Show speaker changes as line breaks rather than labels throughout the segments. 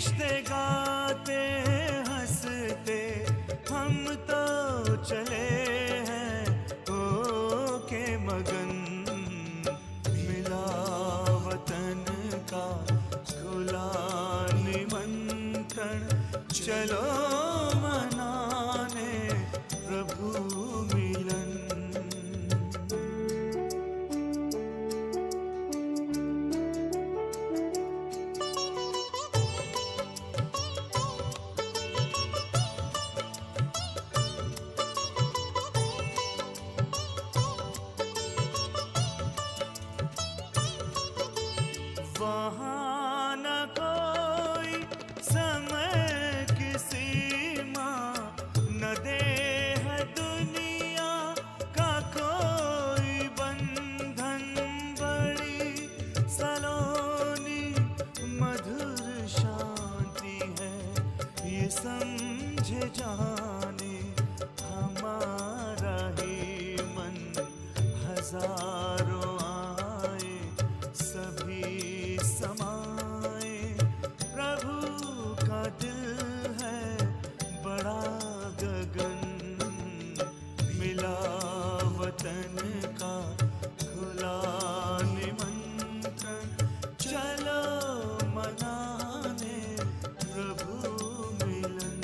फरिश्ते गाते हंसते हम तो चले हैं हो के मगन। मिला वतन का खुला निमंत्रण, चलो मनाने प्रभु मिलन। वहाँ न कोई समय की सीमा, न देह दुनिया का कोई बंधन। बड़ी सलोनी मधुर शांति है, ये समझे जाने हमारा ही मन। हजारों आए सभी समाए, प्रभु का दिल है बड़ा गगन। मिला वतन का खुला निमंत्रण, चलो मनाने प्रभु मिलन।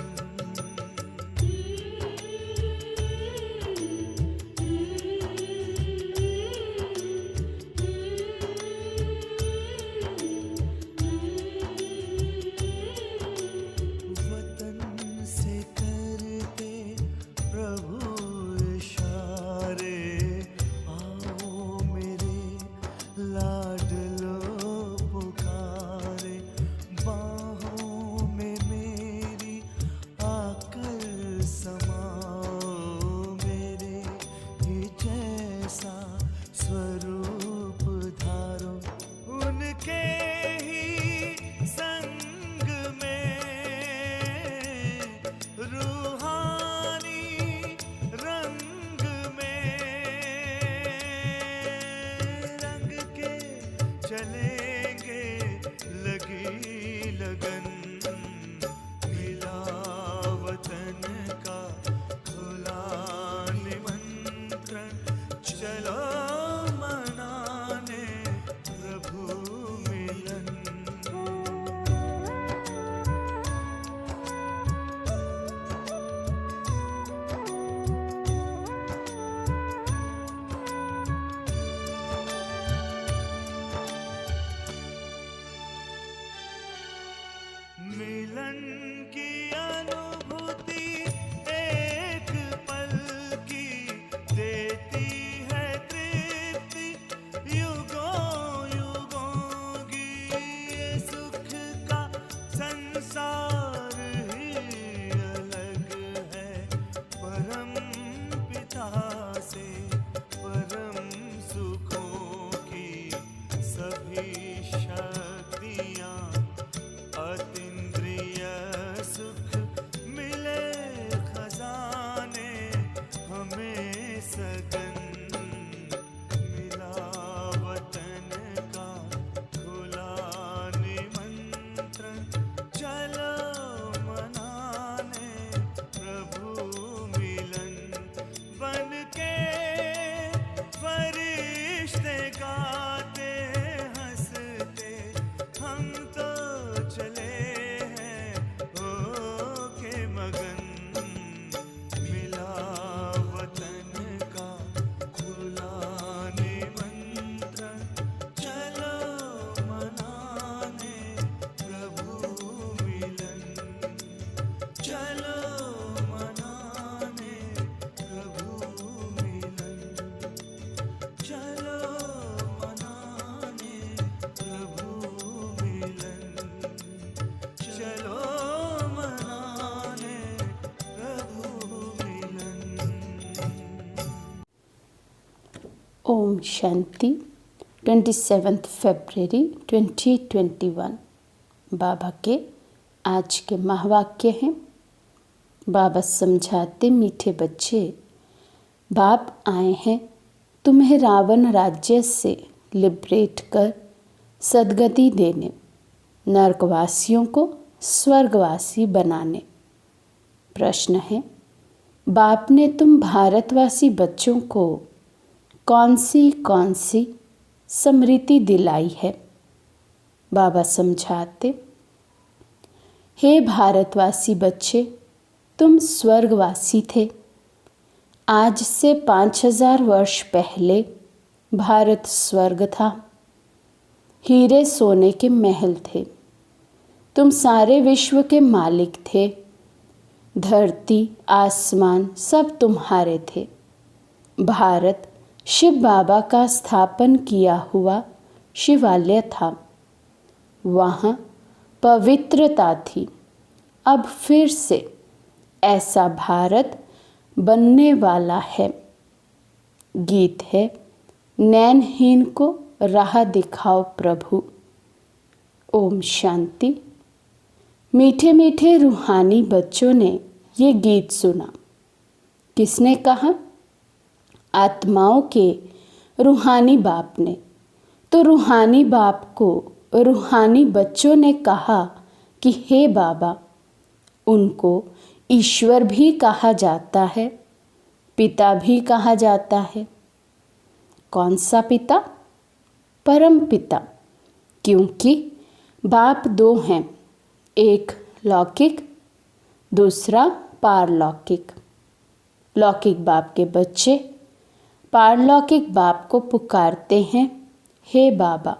वतन से करते प्रभु इशारे, आओ मेरे लाडलो पुकारे। बाहों में मेरी आकर समाओ, मेरे ही जैसा स्वरूप धारो। उनके ही संग में रूहानी रंग में रंग के चलेंगे लगी लगन। मिला वतन का खुला निमंत्रण, चलो मनाने प्रभु मिलन। मिलन की अनुभूति एक पल की देती है तृप्ति युगों युगों की। ये सुख का संसार ही अलग है परम पिता से। परम सुखों की सभी शक्तियाँ अतीन्द्रिय सुख मिले खजाने हमें सगन। मिला वतन का खुला निमंत्रण, चलो मनाने प्रभु मिलन। बन के फरिश्ते गाते हंसते हम तो चले हैं हो के मगन। मिला वतन का खुला निमंत्रण, चलो मनाने प्रभु मिलन। चलो मनाने प्रभु मिलन। चलो मनाने प्रभु मिलन। चलो मनाने प्रभु मिलन।
ओम शांति। 27 फरवरी 2021 बाबा के आज के महावाक्य हैं। बाबा समझाते, मीठे बच्चे, बाप आए हैं तुम्हें रावण राज्य से लिबरेट कर सद्गति देने, नरकवासियों को स्वर्गवासी बनाने। प्रश्न है, बाप ने तुम भारतवासी बच्चों को कौन सी स्मृति दिलाई है? बाबा समझाते, हे भारतवासी बच्चे, तुम स्वर्गवासी थे। आज से 5000 वर्ष पहले भारत स्वर्ग था। हीरे सोने के महल थे। तुम सारे विश्व के मालिक थे। धरती आसमान सब तुम्हारे थे। भारत शिव बाबा का स्थापन किया हुआ शिवालय था। वहाँ पवित्रता थी। अब फिर से ऐसा भारत बनने वाला है। गीत है, नैनहीन को राह दिखाओ प्रभु। ओम शांति। मीठे मीठे रूहानी बच्चों ने ये गीत सुना। किसने कहा? आत्माओं के रूहानी बाप ने। तो रूहानी बाप को रूहानी बच्चों ने कहा कि हे बाबा, उनको ईश्वर भी कहा जाता है, पिता भी कहा जाता है। कौन सा पिता? परम पिता। क्योंकि बाप दो हैं, एक लौकिक, दूसरा पारलौकिक। लौकिक बाप के बच्चे पारलौकिक बाप को पुकारते हैं, हे बाबा।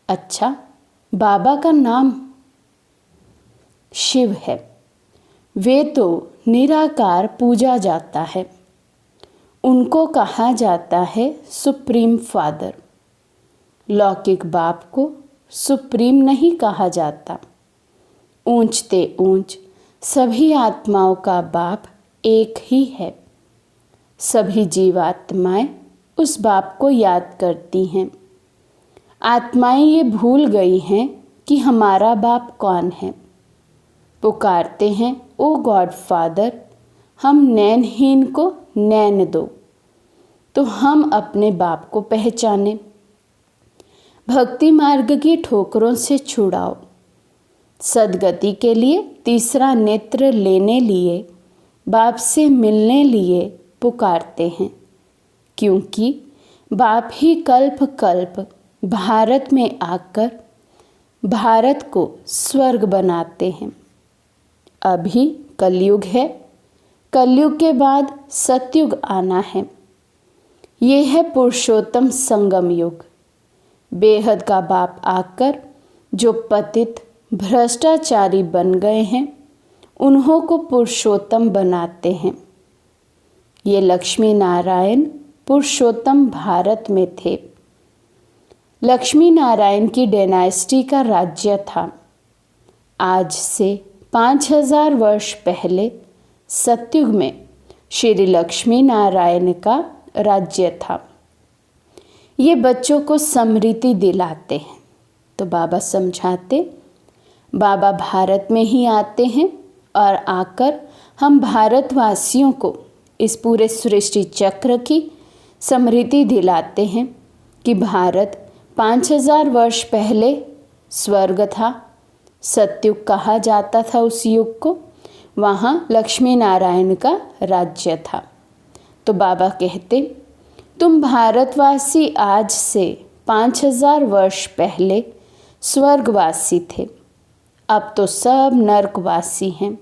अच्छा, बाबा का नाम शिव है। वे तो निराकार पूजा जाता है। उनको कहा जाता है सुप्रीम फादर। लौकिक बाप को सुप्रीम नहीं कहा जाता। ऊंचते ऊंच सभी आत्माओं का बाप एक ही है। सभी जीवात्माएं उस बाप को याद करती हैं। आत्माएं ये भूल गई हैं कि हमारा बाप कौन है। पुकारते हैं, ओ गॉड फादर, हम नैनहीन को नैन दो, तो हम अपने बाप को पहचाने। भक्ति मार्ग की ठोकरों से छुड़ाओ। सदगति के लिए तीसरा नेत्र लेने लिए, बाप से मिलने लिए पुकारते हैं। क्योंकि बाप ही कल्प कल्प भारत में आकर भारत को स्वर्ग बनाते हैं। अभी कलयुग है। कलयुग के बाद सतयुग आना है। ये है पुरुषोत्तम संगम युग। बेहद का बाप आकर जो पतित भ्रष्टाचारी बन गए हैं, उन्हों को पुरुषोत्तम बनाते हैं। ये लक्ष्मी नारायण पुरुषोत्तम भारत में थे। लक्ष्मी नारायण की डायनेस्टी का राज्य था। आज से 5000 वर्ष पहले सतयुग में श्री लक्ष्मी नारायण का राज्य था। ये बच्चों को स्मृति दिलाते हैं। तो बाबा समझाते, बाबा भारत में ही आते हैं और आकर हम भारतवासियों को इस पूरे सृष्टि चक्र की स्मृति दिलाते हैं कि भारत 5000 वर्ष पहले स्वर्ग था। सतयुग कहा जाता था उस युग को। वहाँ लक्ष्मी नारायण का राज्य था। तो बाबा कहते, तुम भारतवासी आज से 5000 वर्ष पहले स्वर्गवासी थे। अब तो सब नरकवासी हैं।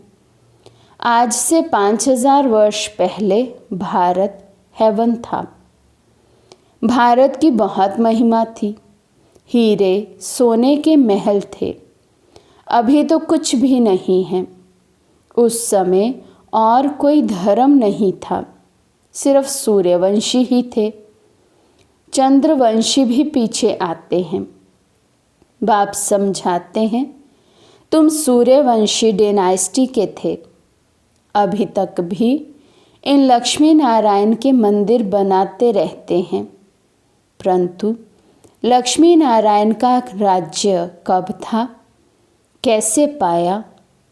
आज से 5000 वर्ष पहले भारत हेवन था। भारत की बहुत महिमा थी। हीरे सोने के महल थे। अभी तो कुछ भी नहीं है। उस समय और कोई धर्म नहीं था। सिर्फ सूर्यवंशी ही थे। चंद्रवंशी भी पीछे आते हैं। बाप समझाते हैं, तुम सूर्यवंशी डायनेस्टी के थे। अभी तक भी इन लक्ष्मी नारायण के मंदिर बनाते रहते हैं। परंतु लक्ष्मी नारायण का राज्य कब था, कैसे पाया,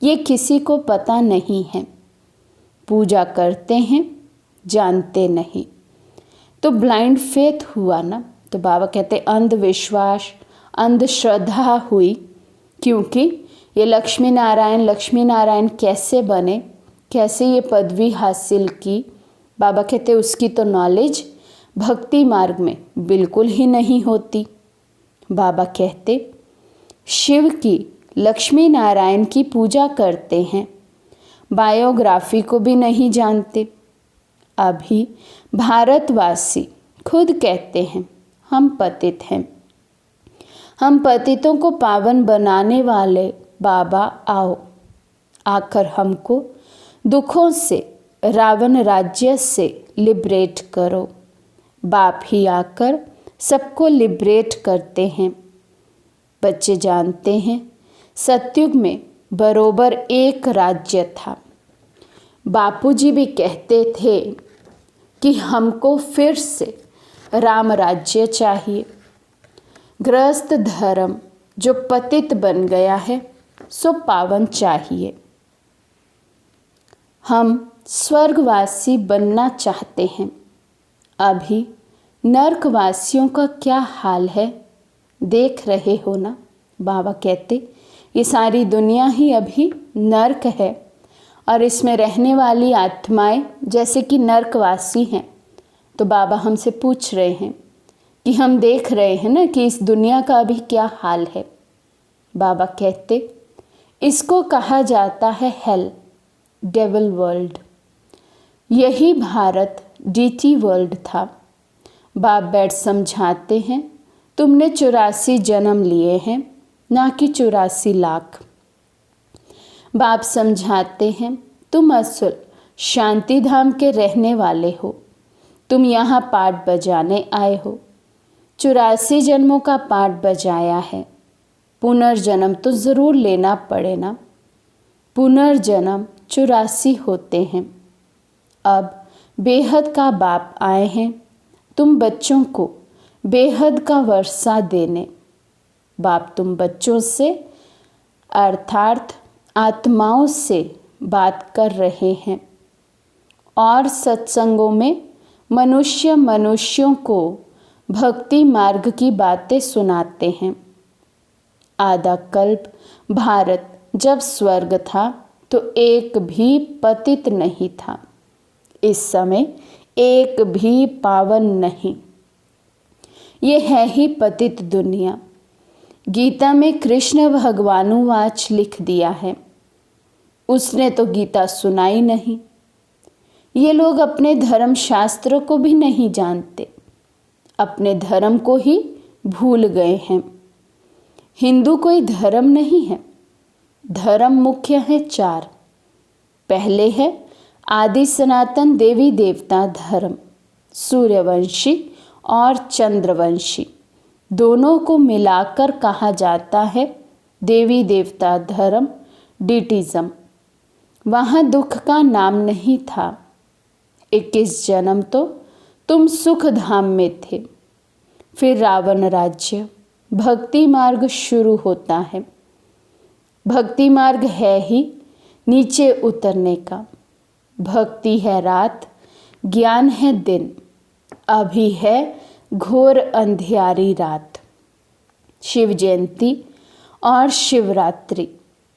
ये किसी को पता नहीं है। पूजा करते हैं, जानते नहीं। तो ब्लाइंड फेथ हुआ ना। तो बाबा कहते अंधविश्वास, अंधश्रद्धा हुई, क्योंकि ये लक्ष्मी नारायण कैसे बने, कैसे ये पदवी हासिल की। बाबा कहते उसकी तो नॉलेज भक्ति मार्ग में बिल्कुल ही नहीं होती। बाबा कहते शिव की, लक्ष्मी नारायण की पूजा करते हैं, बायोग्राफी को भी नहीं जानते। अभी भारतवासी खुद कहते हैं हम पतित हैं, हम पतितों को पावन बनाने वाले बाबा आओ, आकर हमको दुखों से, रावण राज्य से लिबरेट करो। बाप ही आकर सबको लिबरेट करते हैं। बच्चे जानते हैं सतयुग में बरोबर एक राज्य था। बापूजी भी कहते थे कि हमको फिर से राम राज्य चाहिए। गृहस्थ धर्म जो पतित बन गया है सो पावन चाहिए। हम स्वर्गवासी बनना चाहते हैं। अभी नरकवासियों का क्या हाल है देख रहे हो ना। बाबा कहते ये सारी दुनिया ही अभी नरक है और इसमें रहने वाली आत्माएं जैसे कि नरकवासी हैं। तो बाबा हमसे पूछ रहे हैं कि हम देख रहे हैं ना कि इस दुनिया का अभी क्या हाल है। बाबा कहते इसको कहा जाता है हेल, डेविल वर्ल्ड। यही भारत डीटी वर्ल्ड था। बाप बैठ समझाते हैं तुमने 84 जन्म लिए हैं, ना कि 84 लाख। बाप समझाते हैं तुम असल शांति धाम के रहने वाले हो, तुम यहाँ पाठ बजाने आए हो। 84 जन्मों का पाठ बजाया है, पुनर्जन्म तो ज़रूर लेना पड़े ना। पुनर्जन्म 84 होते हैं। अब बेहद का बाप आए हैं तुम बच्चों को बेहद का वर्षा देने। बाप तुम बच्चों से अर्थात आत्माओं से बात कर रहे हैं और सत्संगों में मनुष्यों को भक्ति मार्ग की बातें सुनाते हैं। आधा कल्प भारत जब स्वर्ग था तो एक भी पतित नहीं था। इस समय एक भी पावन नहीं। ये है ही पतित दुनिया। गीता में कृष्ण भगवानुवाच लिख दिया है। उसने तो गीता सुनाई नहीं। ये लोग अपने धर्म शास्त्रों को भी नहीं जानते, अपने धर्म को ही भूल गए हैं। हिंदू कोई धर्म नहीं है। धर्म मुख्य है 4। पहले है आदि सनातन देवी देवता धर्म, सूर्यवंशी और चंद्रवंशी, दोनों को मिलाकर कहा जाता है देवी देवता धर्म, डीटिज्म। वहाँ दुख का नाम नहीं था। 21 जन्म तो तुम सुख धाम में थे। फिर रावण राज्य, भक्ति मार्ग शुरू होता है। भक्ति मार्ग है ही नीचे उतरने का। भक्ति है रात, ज्ञान है दिन। अभी है घोर अंधियारी रात। शिव जयंती और शिवरात्रि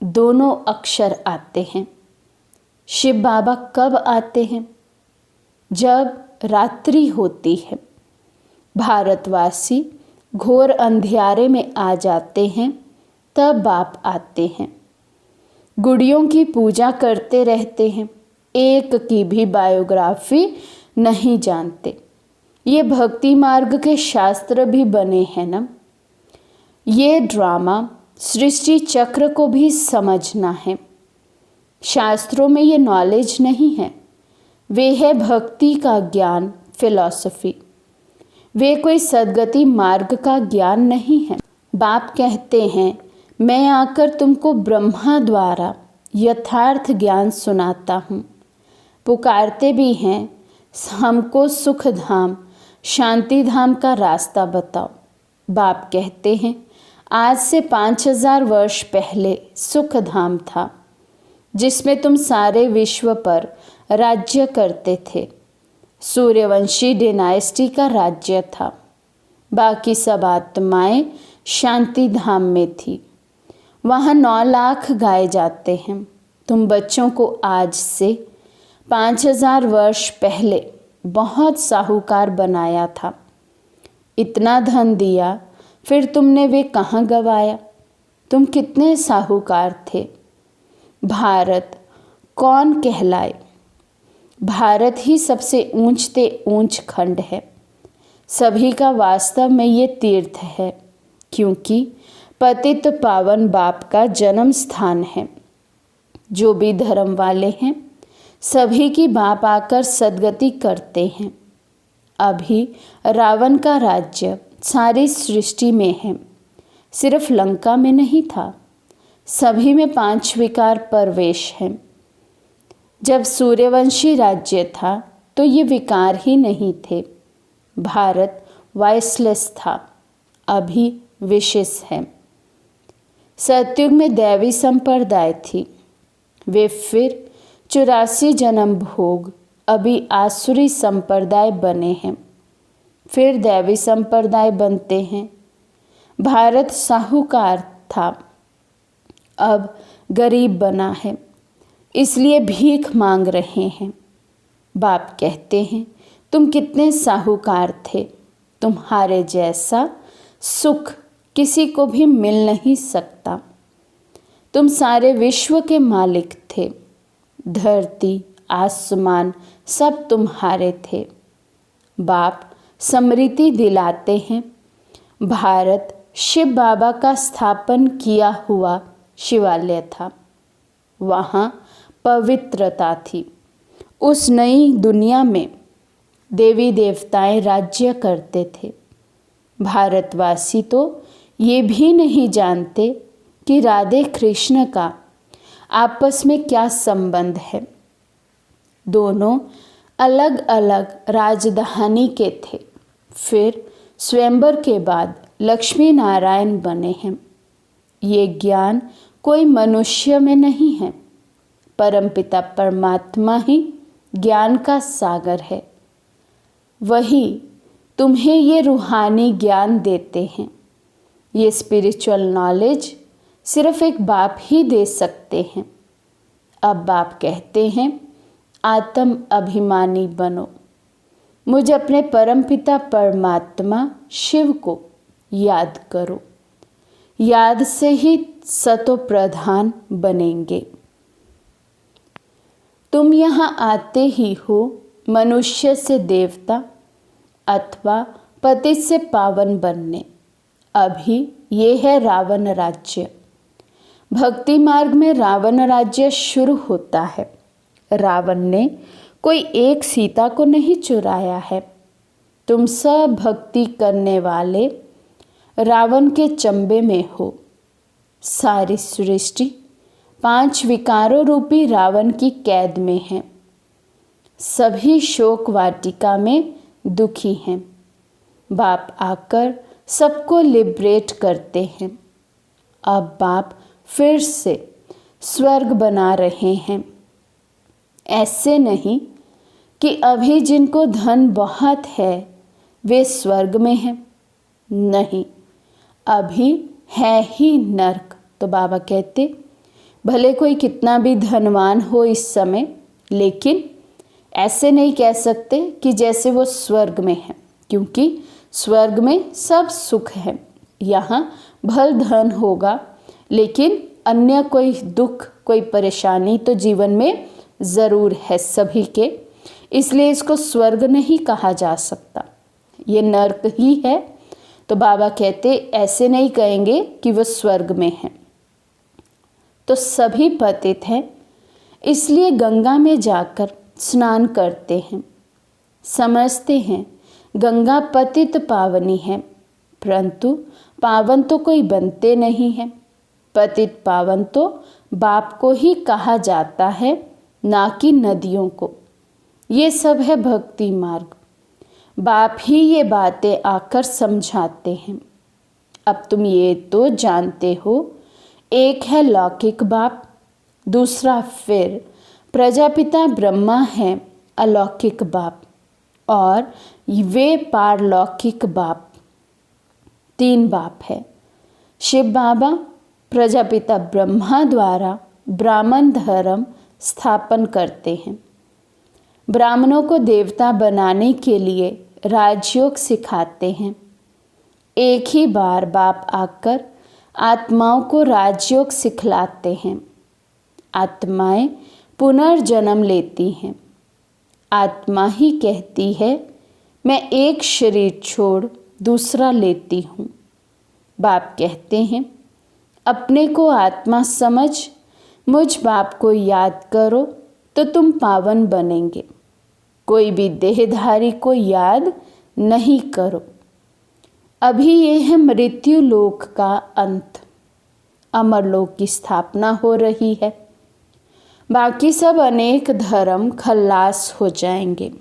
दोनों अक्षर आते हैं। शिव बाबा कब आते हैं? जब रात्रि होती है। भारतवासी घोर अंधियारे में आ जाते हैं, तब बाप आते हैं। गुड़ियों की पूजा करते रहते हैं, एक की भी बायोग्राफी नहीं जानते। ये भक्ति मार्ग के शास्त्र भी बने हैं ना। ये ड्रामा सृष्टि चक्र को भी समझना है। शास्त्रों में ये नॉलेज नहीं है। वे है भक्ति का ज्ञान, फिलॉसफी। वे कोई सद्गति मार्ग का ज्ञान नहीं है। बाप कहते हैं मैं आकर तुमको ब्रह्मा द्वारा यथार्थ ज्ञान सुनाता हूँ। पुकारते भी हैं हमको सुख धाम, शांति धाम का रास्ता बताओ। बाप कहते हैं आज से 5000 वर्ष पहले सुख धाम था, जिसमें तुम सारे विश्व पर राज्य करते थे। सूर्यवंशी डिनाइस्टी का राज्य था। बाकी सब आत्माएं शांति धाम में थी। वहाँ 9 लाख गाए जाते हैं। तुम बच्चों को आज से 5000 वर्ष पहले बहुत साहूकार बनाया था। इतना धन दिया, फिर तुमने वे कहाँ गवाया? तुम कितने साहूकार थे। भारत कौन कहलाए? भारत ही सबसे ऊंचते ऊंच खंड है। सभी का वास्तव में ये तीर्थ है, क्योंकि पतित पावन बाप का जन्म स्थान है। जो भी धर्म वाले हैं सभी की बाप आकर सद्गति करते हैं। अभी रावण का राज्य सारी सृष्टि में है, सिर्फ लंका में नहीं था। सभी में 5 विकार प्रवेश हैं। जब सूर्यवंशी राज्य था तो ये विकार ही नहीं थे। भारत वाइसलेस था, अभी विशेष है। सतयुग में दैवी संप्रदाय थी, वे फिर 84 जन्म भोग अभी आसुरी संप्रदाय बने हैं, फिर दैवी संप्रदाय बनते हैं। भारत साहूकार था, अब गरीब बना है, इसलिए भीख मांग रहे हैं। बाप कहते हैं तुम कितने साहूकार थे, तुम्हारे जैसा सुख किसी को भी मिल नहीं सकता। तुम सारे विश्व के मालिक थे, धरती आसमान सब तुम्हारे थे। बाप स्मृति दिलाते हैं, भारत शिव बाबा का स्थापन किया हुआ शिवालय था, वहाँ पवित्रता थी। उस नई दुनिया में देवी देवताएं राज्य करते थे। भारतवासी तो ये भी नहीं जानते कि राधे कृष्ण का आपस में क्या संबंध है। दोनों अलग अलग राजधानी के थे, फिर स्वयंवर के बाद लक्ष्मी नारायण बने हैं। ये ज्ञान कोई मनुष्य में नहीं है, परमपिता परमात्मा ही ज्ञान का सागर है। वही तुम्हें ये रूहानी ज्ञान देते हैं। ये स्पिरिचुअल नॉलेज सिर्फ एक बाप ही दे सकते हैं। अब बाप कहते हैं आत्म अभिमानी बनो। मुझे अपने परमपिता परमात्मा शिव को याद करो। याद से ही सतो प्रधान बनेंगे। तुम यहाँ आते ही हो मनुष्य से देवता अथवा पति से पावन बनने। अभी ये है रावण राज्य। भक्ति मार्ग में रावण राज्य शुरू होता है। रावण ने कोई एक सीता को नहीं चुराया है। तुम सब भक्ति करने वाले रावण के चंबे में हो। सारी सृष्टि 5 विकारों रूपी रावण की कैद में है। सभी शोक वाटिका में दुखी हैं। बाप आकर सबको लिबरेट करते हैं। अब बाप फिर से स्वर्ग बना रहे हैं। ऐसे नहीं कि अभी जिनको धन बहुत है वे स्वर्ग में हैं, नहीं, अभी है ही नर्क। तो बाबा कहते भले कोई कितना भी धनवान हो इस समय, लेकिन ऐसे नहीं कह सकते कि जैसे वो स्वर्ग में है, क्योंकि स्वर्ग में सब सुख है। यहाँ भल धन होगा, लेकिन अन्य कोई दुख कोई परेशानी तो जीवन में ज़रूर है सभी के, इसलिए इसको स्वर्ग नहीं कहा जा सकता, ये नर्क ही है। तो बाबा कहते ऐसे नहीं कहेंगे कि वो स्वर्ग में है। तो सभी पतित हैं, इसलिए गंगा में जाकर स्नान करते हैं। समझते हैं गंगा पतित पावनी है, परंतु पावन तो कोई बनते नहीं है। पतित पावन तो बाप को ही कहा जाता है, ना कि नदियों को। ये सब है भक्ति मार्ग। बाप ही ये बातें आकर समझाते हैं। अब तुम ये तो जानते हो, एक है लौकिक बाप, दूसरा फिर प्रजापिता ब्रह्मा है अलौकिक बाप, और वे पारलौकिक बाप। 3 बाप है, शिव बाबा, प्रजापिता ब्रह्मा द्वारा ब्राह्मण धर्म स्थापन करते हैं। ब्राह्मणों को देवता बनाने के लिए राजयोग सिखाते हैं। एक ही बार बाप आकर आत्माओं को राजयोग सिखलाते हैं। आत्माएं पुनर्जन्म लेती हैं। आत्मा ही कहती है, मैं एक शरीर छोड़ दूसरा लेती हूँ। बाप कहते हैं, अपने को आत्मा समझ मुझ बाप को याद करो तो तुम पावन बनेंगे। कोई भी देहधारी को याद नहीं करो। अभी ये है मृत्यु लोक का अंत। अमर लोक की स्थापना हो रही है। बाकी सब अनेक धर्म खल्लास हो जाएंगे।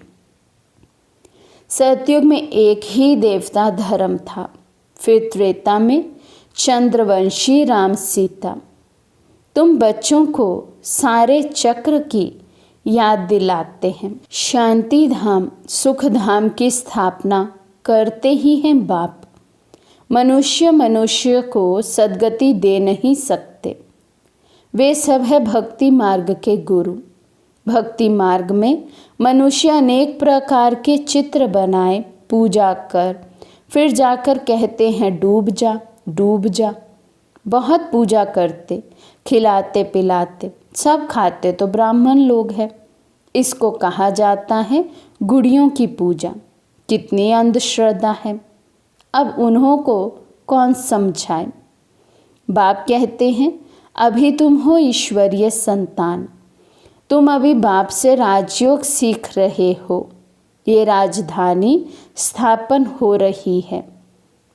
सतयुग में एक ही देवता धर्म था। फिर त्रेता में चंद्रवंशी राम सीता। तुम बच्चों को सारे चक्र की याद दिलाते हैं। शांति धाम सुख धाम की स्थापना करते ही हैं बाप। मनुष्य को सद्गति दे नहीं सकते। वे सब है भक्ति मार्ग के गुरु। भक्ति मार्ग में मनुष्य अनेक प्रकार के चित्र बनाए पूजा कर फिर जाकर कहते हैं डूब जा डूब जा। बहुत पूजा करते, खिलाते पिलाते, सब खाते तो ब्राह्मण लोग हैं। इसको कहा जाता है गुड़ियों की पूजा। कितनी अंधश्रद्धा है। अब उन्हों को कौन समझाए। बाप कहते हैं, अभी तुम हो ईश्वरीय संतान। तुम अभी बाप से राजयोग सीख रहे हो। ये राजधानी स्थापन हो रही है।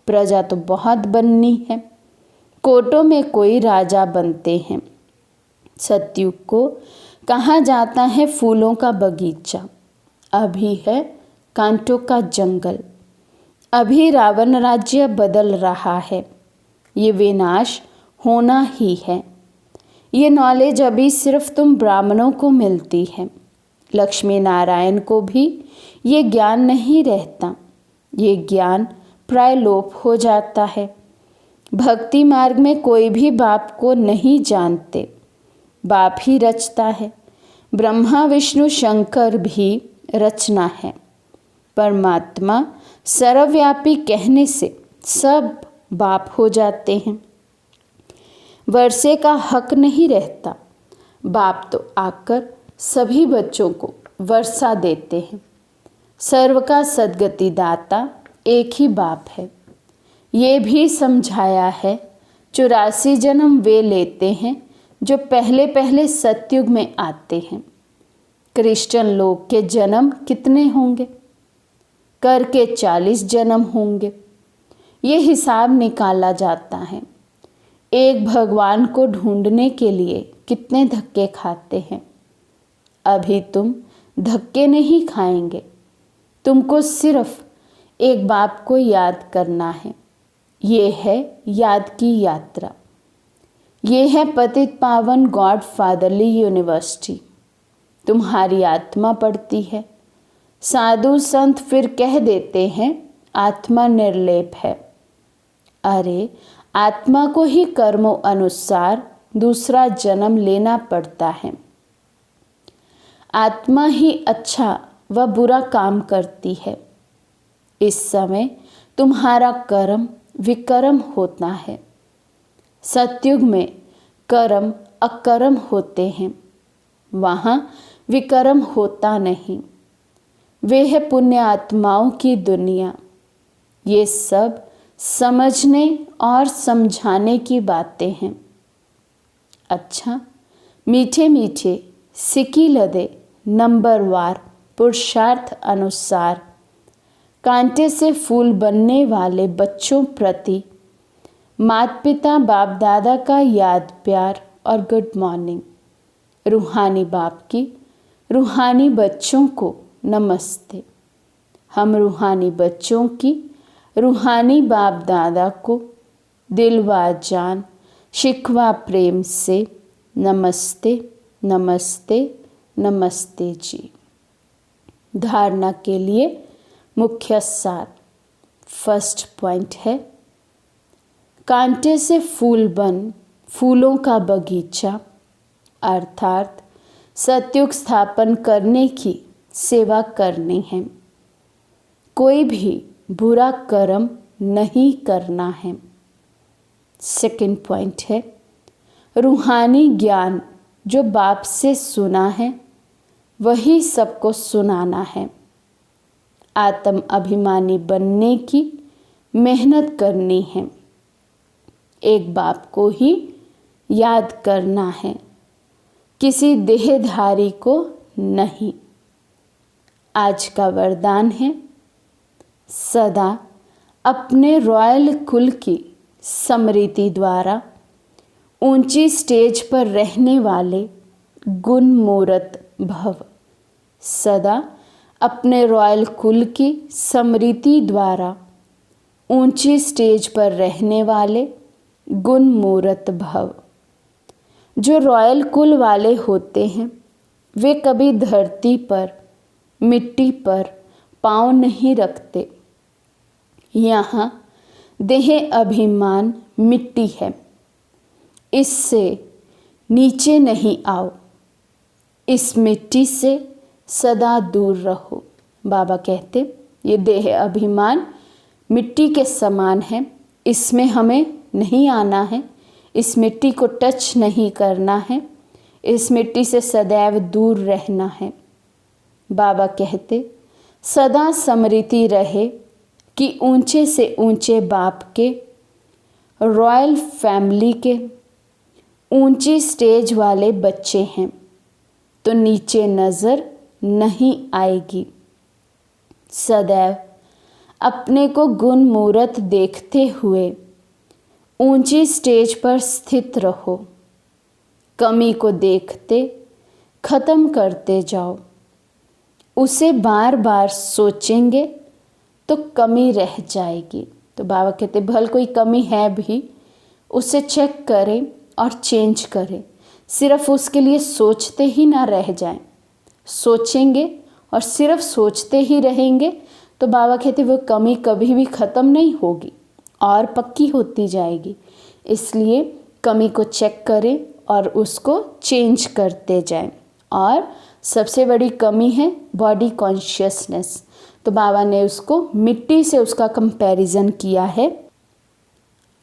प्रजा तो बहुत बननी है। कोटों में कोई राजा बनते हैं। सतयुग को कहा जाता है फूलों का बगीचा। अभी है कांटों का जंगल। अभी रावण राज्य बदल रहा है। ये विनाश होना ही है। ये नॉलेज अभी सिर्फ तुम ब्राह्मणों को मिलती है। लक्ष्मी नारायण को भी ये ज्ञान नहीं रहता। ये ज्ञान प्राय लोप हो जाता है। भक्ति मार्ग में कोई भी बाप को नहीं जानते। बाप ही रचता है। ब्रह्मा विष्णु शंकर भी रचना है। परमात्मा सर्वव्यापी कहने से सब बाप हो जाते हैं। वर्षे का हक नहीं रहता। बाप तो आकर सभी बच्चों को वर्षा देते हैं। सर्व का सद्गति दाता एक ही बाप है। ये भी समझाया है 84 जन्म वे लेते हैं जो पहले पहले सतयुग में आते हैं। क्रिश्चियन लोग के जन्म कितने होंगे? करके 40 जन्म होंगे। ये हिसाब निकाला जाता है। एक भगवान को ढूंढने के लिए कितने धक्के खाते हैं। अभी तुम धक्के नहीं खाएंगे। तुमको सिर्फ एक बाप को याद करना है। ये है याद की यात्रा। ये है पतित पावन गॉड फादरली यूनिवर्सिटी। तुम्हारी आत्मा पढ़ती है। साधु संत फिर कह देते हैं आत्मा निर्लेप है। अरे आत्मा को ही कर्मों अनुसार दूसरा जन्म लेना पड़ता है। आत्मा ही अच्छा व बुरा काम करती है। इस समय तुम्हारा कर्म विकर्म होता है। सतयुग में कर्म अकर्म होते हैं। वहाँ विकर्म होता नहीं। वे है पुण्य आत्माओं की दुनिया। ये सब समझने और समझाने की बातें हैं। अच्छा, मीठे मीठे सिकी लदे नंबरवार पुरुषार्थ अनुसार कांटे से फूल बनने वाले बच्चों प्रति माता पिता बाप दादा का याद प्यार और गुड मॉर्निंग। रूहानी बाप की रूहानी बच्चों को नमस्ते। हम रूहानी बच्चों की रूहानी बाप दादा को दिलवा जान शिकवा प्रेम से नमस्ते नमस्ते नमस्ते जी। धारणा के लिए मुख्य सार। फर्स्ट पॉइंट है, कांटे से फूल बन फूलों का बगीचा अर्थात सतयुग स्थापन करने की सेवा करनी है। कोई भी बुरा कर्म नहीं करना है। सेकंड पॉइंट है, रूहानी ज्ञान जो बाप से सुना है वही सबको सुनाना है। आत्म अभिमानी बनने की मेहनत करनी है। एक बाप को ही याद करना है, किसी देहधारी को नहीं। आज का वरदान है, सदा अपने रॉयल कुल की स्मृति द्वारा ऊंची स्टेज पर रहने वाले गुणमूर्त भव। सदा अपने रॉयल कुल की स्मृति द्वारा ऊंची स्टेज पर रहने वाले गुणमूर्त भव। जो रॉयल कुल वाले होते हैं वे कभी धरती पर मिट्टी पर पाँव नहीं रखते। यहाँ देह अभिमान मिट्टी है, इससे नीचे नहीं आओ, इस मिट्टी से सदा दूर रहो। बाबा कहते ये देह अभिमान मिट्टी के समान है, इसमें हमें नहीं आना है, इस मिट्टी को टच नहीं करना है, इस मिट्टी से सदैव दूर रहना है। बाबा कहते सदा स्मृति रहे कि ऊंचे से ऊंचे बाप के रॉयल फैमिली के ऊंची स्टेज वाले बच्चे हैं तो नीचे नज़र नहीं आएगी। सदैव अपने को गुणमूर्त देखते हुए ऊंची स्टेज पर स्थित रहो। कमी को देखते ख़त्म करते जाओ। उसे बार बार सोचेंगे तो कमी रह जाएगी। तो बाबा कहते भल कोई कमी है भी उसे चेक करें और चेंज करें। सिर्फ उसके लिए सोचते ही ना रह जाएं। सोचेंगे और सिर्फ सोचते ही रहेंगे तो बाबा कहते वो कमी कभी भी ख़त्म नहीं होगी और पक्की होती जाएगी। इसलिए कमी को चेक करें और उसको चेंज करते जाएं। और सबसे बड़ी कमी है बॉडी कॉन्शियसनेस। तो बाबा ने उसको मिट्टी से उसका कंपैरिजन किया है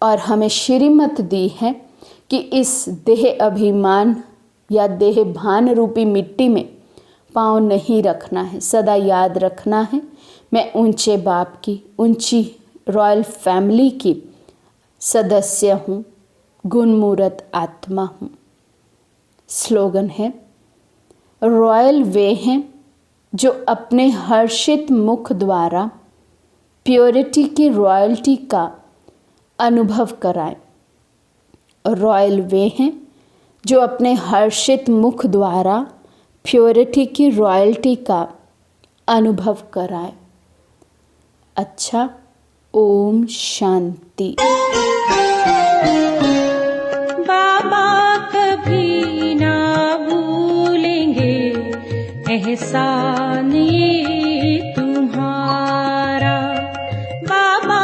और हमें श्रीमत दी है कि इस देह अभिमान या देह भान रूपी मिट्टी में पाँव नहीं रखना है। सदा याद रखना है मैं ऊंचे बाप की ऊंची रॉयल फैमिली की सदस्य हूँ, गुणमूर्त आत्मा हूँ। स्लोगन है, रॉयल वे हैं जो अपने हर्षित मुख द्वारा प्योरिटी की रॉयल्टी का अनुभव कराएं। रॉयल वे हैं जो अपने हर्षित मुख द्वारा प्योरिटी की रॉयल्टी का अनुभव कराएं। अच्छा, ओम शांति।
बाबा कभी ना भूलेंगे एहसान ये तुम्हारा। बाबा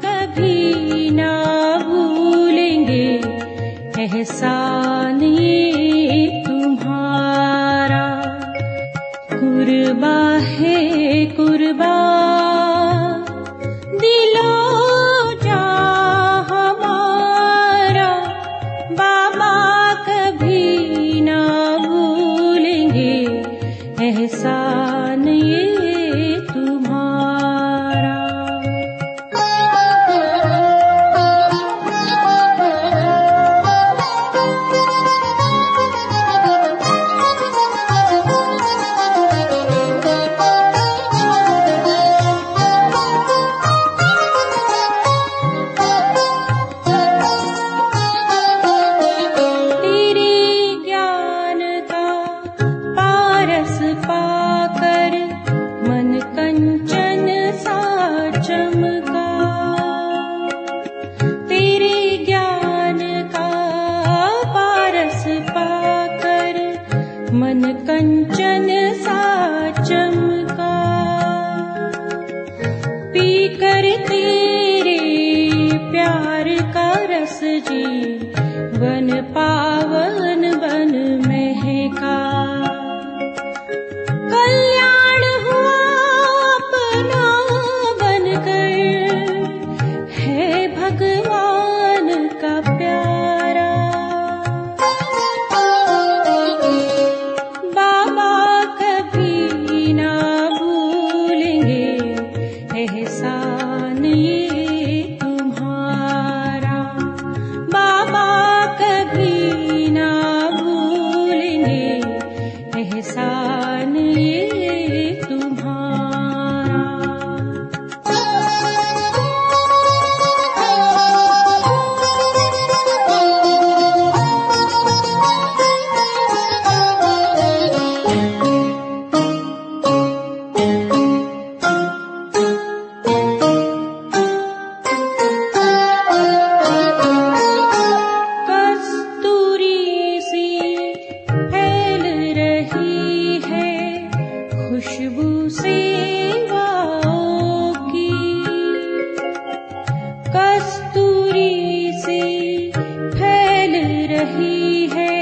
कभी ना भूलेंगे एहसान ये तुम्हारा। कुर्बा है कुर्बा दिलो जा हमारा। बाबा कभी ना भूलेंगे एहसान ये तुम्हारा। मन कंचन सा चमका। पीकर तेरे प्यार का रस जी वन पावन बन महका, कल्याण हुआ अपना बनकर, है भगवान का प्यारा। बाबा कभी ना भूलेंगे एहसान ये तुम्हारा, बाबा कभी ना भूलेंगे एहसान ये तुम्हारा। कस्तूरी सी फैल रही है खुशबू सेवाओं की, कस्तूरी सी फैल रही है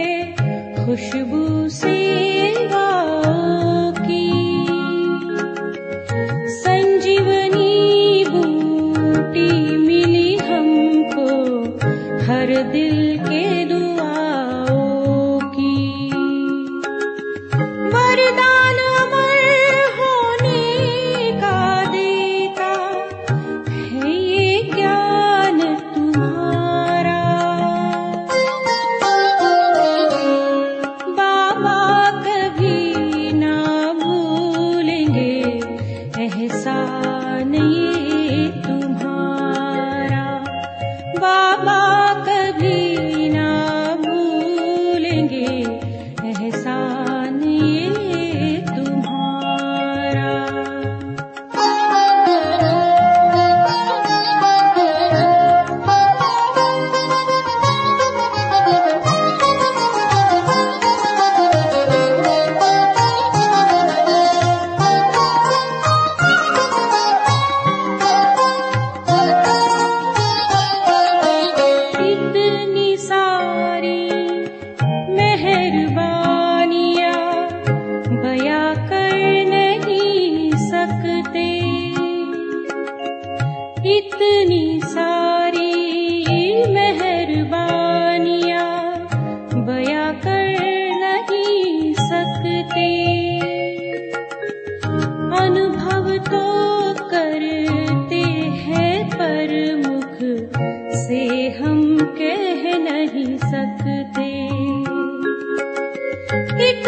खुशबू सेवाओं की, संजीवनी बूटी मिली हमको हर दिल के दुआओं की, वरदान अमर होने का देता है ये ज्ञान तुम्हारा। बाबा कभी ना भूलेंगे एहसान ये तुम्हारा, बाबा कभी ना भूलेंगे एहसान ये तुम्हारा। इतनी सारी मेहरबानियाँ बयां कर नहीं सकते, इतनी सारी मेहरबानियाँ बयां कर नहीं सकते, अनुभव तो करते हैं पर मुख से हम कह नहीं सकते। एक